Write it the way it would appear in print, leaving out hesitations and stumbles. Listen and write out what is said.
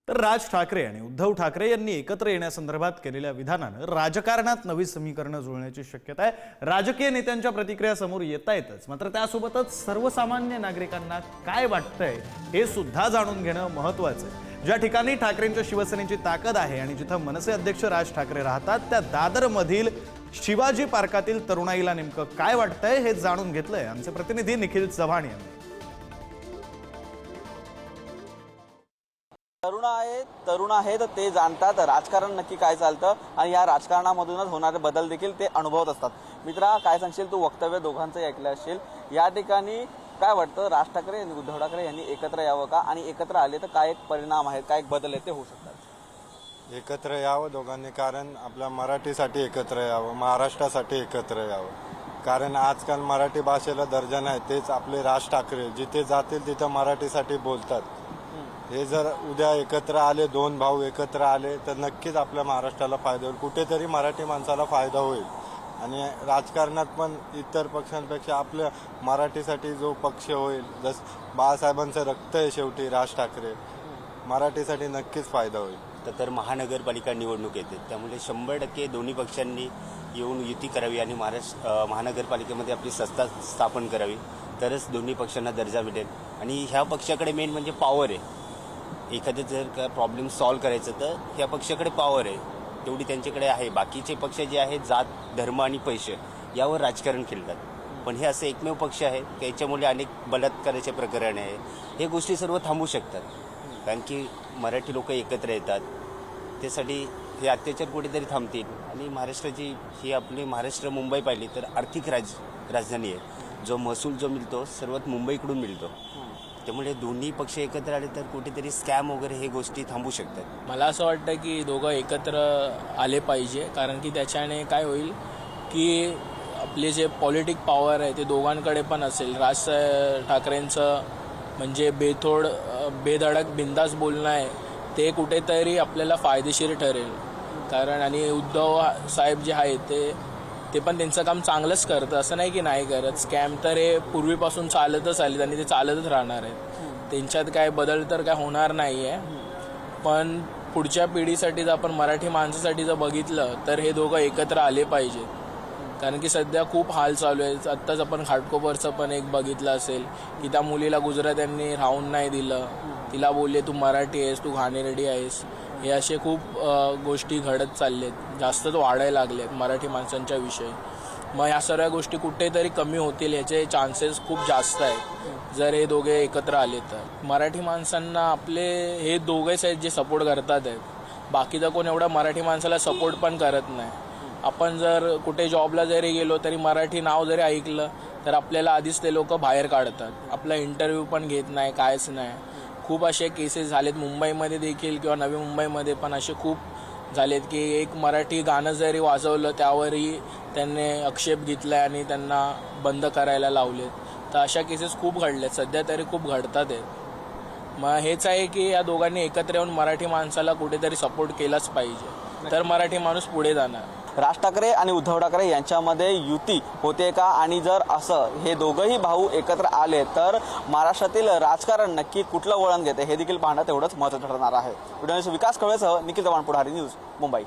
तर राज ठाकरे आणि उद्धव ठाकरे यांनी एकत्र येण्यासंदर्भात केलेल्या विधानानं राजकारणात नवी समीकरणं जुळण्याची शक्यता आहे। राजकीय नेत्यांच्या प्रतिक्रिया समोर येतायतच, मात्र त्यासोबतच सर्वसामान्य नागरिकांना काय वाटतंय हे सुद्धा जाणून घेणं महत्त्वाचं आहे। ज्या ठिकाणी ठाकरेंच्या शिवसेनेची ताकद आहे आणि जिथं मनसे अध्यक्ष राज ठाकरे राहतात त्या दादरमधील शिवाजी पार्कातील तरुणाईला नेमकं काय वाटतंय हे जाणून घेतलंय आमचे प्रतिनिधी निखिल चव्हाण यांनी। तरुण आहेत ते जाणतात राजकारण नक्की काय चालतं आणि या राजकारणामधूनच होणारे बदल देखील ते अनुभवत असतात। मित्रा, काय सांगशील तू? वक्तव्य दोघांचंही ऐकलं असेल। या ठिकाणी काय वाटतं, राज ठाकरे आणि उद्धव ठाकरे यांनी एकत्र यावं का, आणि एकत्र आले तर काय एक परिणाम आहेत, काय एक बदल आहेत ते होऊ शकतात? एकत्र यावं दोघांनी, कारण आपल्या मराठीसाठी एकत्र यावं, महाराष्ट्रासाठी एकत्र यावं। कारण आजकाल मराठी भाषेला दर्जा नाही, तेच आपले राज ठाकरे जिथे जातील तिथं मराठीसाठी बोलतात। हे जर उद्या एकत्र आले, दोन भाऊ एकत्र आले तर नक्कीच आपल्या महाराष्ट्राला फायदा होईल, कुठेतरी मराठी माणसाला फायदा होईल। आणि राजकारणात पण इतर पक्षांपेक्षा आपल्या मराठीसाठी जो पक्ष होईल, जस बाळासाहेबांचं रक्त आहे शेवटी राज ठाकरे, मराठीसाठी नक्कीच फायदा होईल। तर महानगरपालिका निवडणूक येते, त्यामुळे 100% दोन्ही पक्षांनी येऊन युती करावी आणि महानगरपालिकेमध्ये आपली सत्ता स्थापन करावी, तरच दोन्ही पक्षांना दर्जा मिळेल। आणि ह्या पक्षाकडे मेन म्हणजे पॉवर आहे। एखादं जर का प्रॉब्लेम सॉल्व्ह करायचं तर ह्या पक्षाकडे पॉवर आहे, तेवढी त्यांच्याकडे आहे। बाकीचे पक्ष जे आहेत जात, धर्म आणि पैसे यावर राजकारण खेळतात, पण हे असं एकमेव पक्ष आहे की याच्यामुळे अनेक बलात्काराचे प्रकरण आहे। हे गोष्टी सर्व थांबू शकतात, कारण की मराठी लोक एकत्र येतात, त्यासाठी हे अत्याचार कुठेतरी थांबतील। आणि महाराष्ट्राची ही आपली महाराष्ट्र मुंबई पाहिली तर आर्थिक राजधानी आहे, जो महसूल जो मिळतो सर्वात मुंबईकडून मिळतो, त्यामुळे दोन्ही पक्ष एकत्र आले तर कुठेतरी स्कॅम वगैरे हे गोष्टी थांबू शकतात। मला असं वाटतं की दोघं एकत्र आले पाहिजे, कारण की त्याच्याने काय होईल की आपले जे पॉलिटिक पॉवर आहे ते दोघांकडे पण असेल। राज ठाकरेंचं म्हणजे बेधडक बिंदास बोलणं आहे ते कुठेतरी आपल्याला फायदेशीर ठरेल, कारण आणि उद्धव साहेब जे आहेत ते पण त्यांचं काम चांगलंच करतं, असं नाही की नाही करत। स्कॅम तर हे पूर्वीपासून चालतच आलेत आणि ते चालतच राहणार आहेत, त्यांच्यात काय बदल तर काय होणार नाही आहे। पण पुढच्या पिढीसाठी जर आपण मराठी माणसासाठी जर बघितलं तर हे दोघं एकत्र आले पाहिजेत, कारण की सध्या खूप हाल चालू आहे। आत्ताच आपण घाटकोपरचं पण एक बघितलं असेल की त्या मुलीला गुजरात्यांनी राहून नाही दिलं, तिला बोलले तू मराठी आहेस, तू घाणेरडी आहेस। हे असे खूप गोष्टी घडत चाललेत, जास्तच वाढायला लागलेत मराठी माणसांच्या विषयी। मग ह्या सर्व गोष्टी कुठेतरी कमी होतील ह्याचे चान्सेस खूप जास्त आहेत जर हे दोघे एकत्र आले तर। मराठी माणसांना आपले हे दोघेच आहेत जे सपोर्ट करतात आहेत, बाकीचा कोण एवढा मराठी माणसाला सपोर्ट पण करत नाही। आपण जर कुठे जॉबला जरी गेलो तरी मराठी नाव जरी ऐकलं तर आपल्याला आधीच ते लोक बाहेर काढतात, आपला इंटरव्ह्यू पण घेत नाही, कायच नाही। खूप असे केसेस झालेत मुंबईमध्ये देखील किंवा नवी मुंबईमध्ये पण असे खूप झालेत की एक मराठी गाणं जरी वाजवलं त्यावरही त्यांनी आक्षेप घेतला आणि त्यांना बंद करायला लावलेत। तर अशा केसेस खूप घडल्यात, सध्या तरी खूप घडतात आहेत। मग हेच आहे की या दोघांनी एकत्र येऊन मराठी माणसाला कुठेतरी सपोर्ट केलाच पाहिजे, तर मराठी माणूस पुढे जाणार। राज ठाकरे आणि उद्धव ठाकरे यांच्यामध्ये युती होते का, आणि जर असं हे दोघंही भाऊ एकत्र आले तर महाराष्ट्रातील राजकारण नक्की कुठलं वळण घेते हे देखील पाहणं तेवढंच महत्त्वाचं ठरणार आहे। व्हिडिओ विकास कळवेसह निखिल चव्हाण, पुढारी न्यूज, मुंबई।